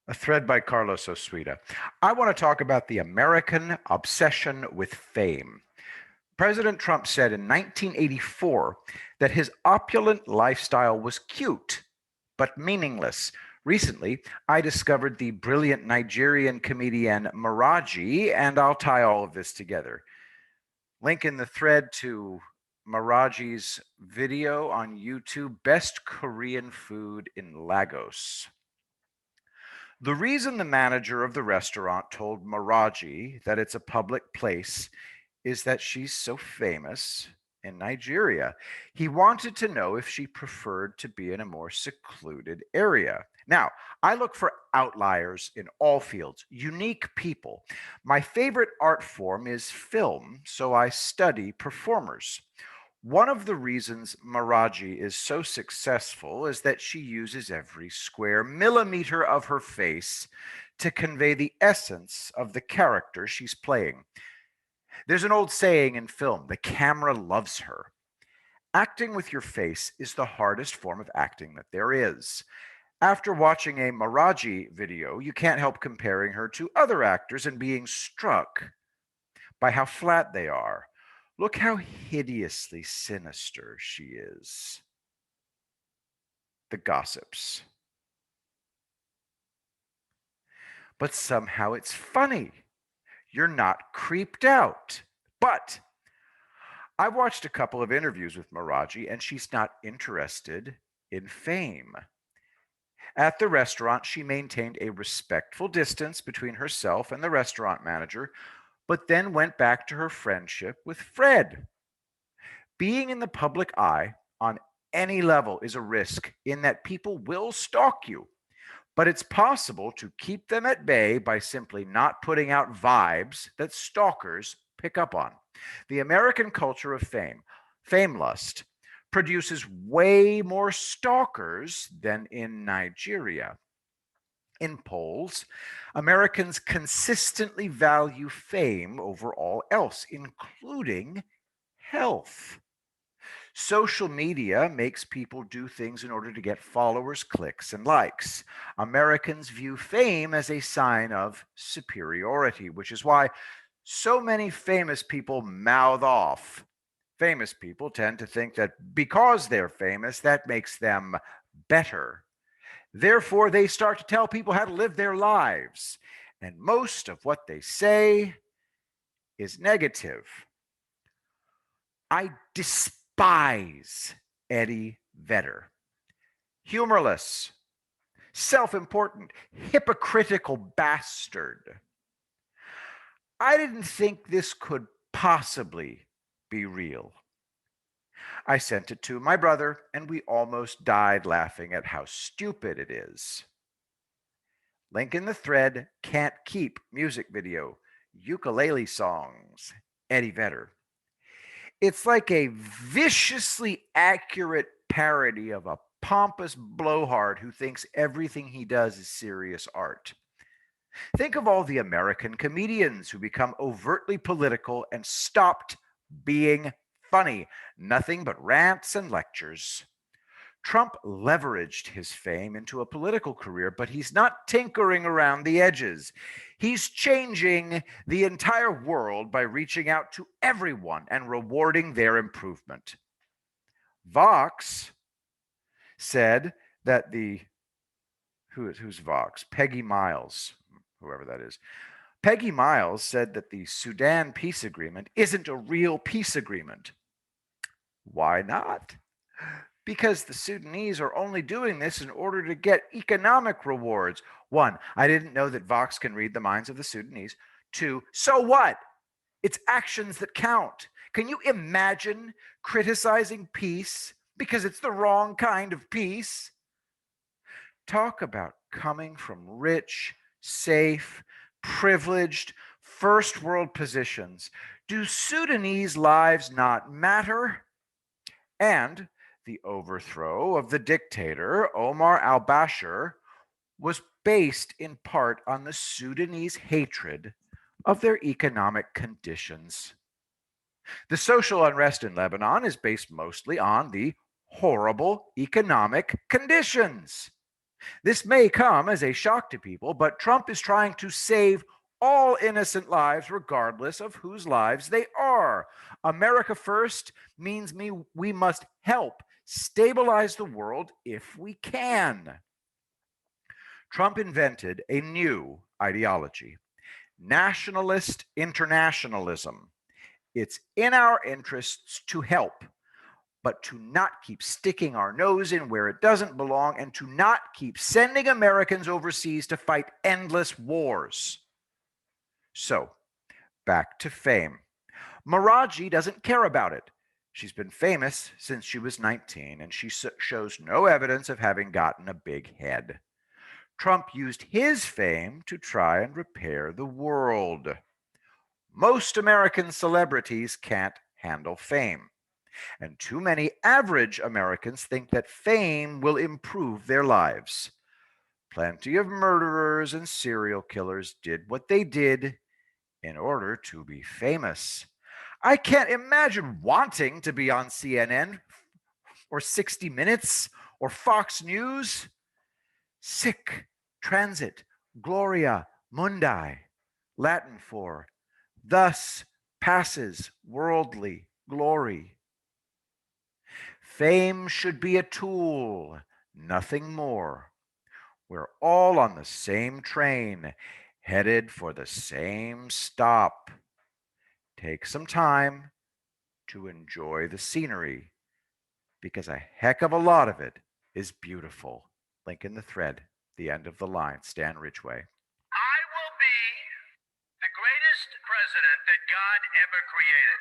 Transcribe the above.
A thread by Carlos Osuita. I want to talk about the American obsession with fame. President Trump said in 1984 that his opulent lifestyle was cute, but meaningless. Recently, I discovered the brilliant Nigerian comedian Maraji, and I'll tie all of this together. Link in the thread to Maraji's video on YouTube, Best Korean Food in Lagos. The reason the manager of the restaurant told Maraji that it's a public place is that she's so famous in Nigeria. He wanted to know if she preferred to be in a more secluded area. Now, I look for outliers in all fields, unique people. My favorite art form is film, so I study performers. One of the reasons Maraji is so successful is that she uses every square millimeter of her face to convey the essence of the character she's playing. There's an old saying in film, the camera loves her. Acting with your face is the hardest form of acting that there is. After watching a Maraji video, you can't help comparing her to other actors and being struck by how flat they are. Look how hideously sinister she is. The gossips. But somehow it's funny. You're not creeped out. But I've watched a couple of interviews with Maraji, and she's not interested in fame. At the restaurant, she maintained a respectful distance between herself and the restaurant manager, but then went back to her friendship with Fred. Being in the public eye on any level is a risk in that people will stalk you, but it's possible to keep them at bay by simply not putting out vibes that stalkers pick up on. The American culture of fame lust, produces way more stalkers than in Nigeria. In polls, Americans consistently value fame over all else, including health. Social media makes people do things in order to get followers, clicks, and likes. Americans view fame as a sign of superiority, which is why so many famous people mouth off. Famous people tend to think that because they're famous, that makes them better. Therefore, they start to tell people how to live their lives. And most of what they say is negative. I despise Eddie Vedder. Humorless, self important, hypocritical bastard. I didn't think this could possibly be real. I sent it to my brother, and we almost died laughing at how stupid it is. Link in the thread, Can't Keep music video, ukulele songs, Eddie Vedder. It's like a viciously accurate parody of a pompous blowhard who thinks everything he does is serious art. Think of all the American comedians who become overtly political and stopped being funny. Nothing but rants and lectures. Trump leveraged his fame into a political career, but he's not tinkering around the edges. He's changing the entire world by reaching out to everyone and rewarding their improvement. Vox said that who's Vox? Peggy Miles, whoever that is. Peggy Miles said that the Sudan peace agreement isn't a real peace agreement. Why not? Because the Sudanese are only doing this in order to get economic rewards. One, I didn't know that Vox can read the minds of the Sudanese. Two, so what? It's actions that count. Can you imagine criticizing peace because it's the wrong kind of peace? Talk about coming from rich, safe, privileged, first world positions. Do Sudanese lives not matter? And the overthrow of the dictator Omar al Bashir was based in part on the Sudanese hatred of their economic conditions. The social unrest in Lebanon is based mostly on the horrible economic conditions. This may come as a shock to people, but Trump is trying to save all innocent lives, regardless of whose lives they are. America first means we must help stabilize the world if we can. Trump invented a new ideology, nationalist internationalism. It's in our interests to help, but to not keep sticking our nose in where it doesn't belong and to not keep sending Americans overseas to fight endless wars. So, back to fame. Maraji doesn't care about it. She's been famous since she was 19, and she shows no evidence of having gotten a big head. Trump used his fame to try and repair the world. Most American celebrities can't handle fame, and too many average Americans think that fame will improve their lives. Plenty of murderers and serial killers did what they did in order to be famous. I can't imagine wanting to be on CNN or 60 Minutes or Fox News. Sic transit gloria mundi, Latin for thus passes worldly glory. Fame should be a tool, nothing more. We're all on the same train, headed for the same stop. Take some time to enjoy the scenery, because a heck of a lot of it is beautiful. Link in the thread, the end of the line, Stan Ridgway. I will be the greatest president that God ever created.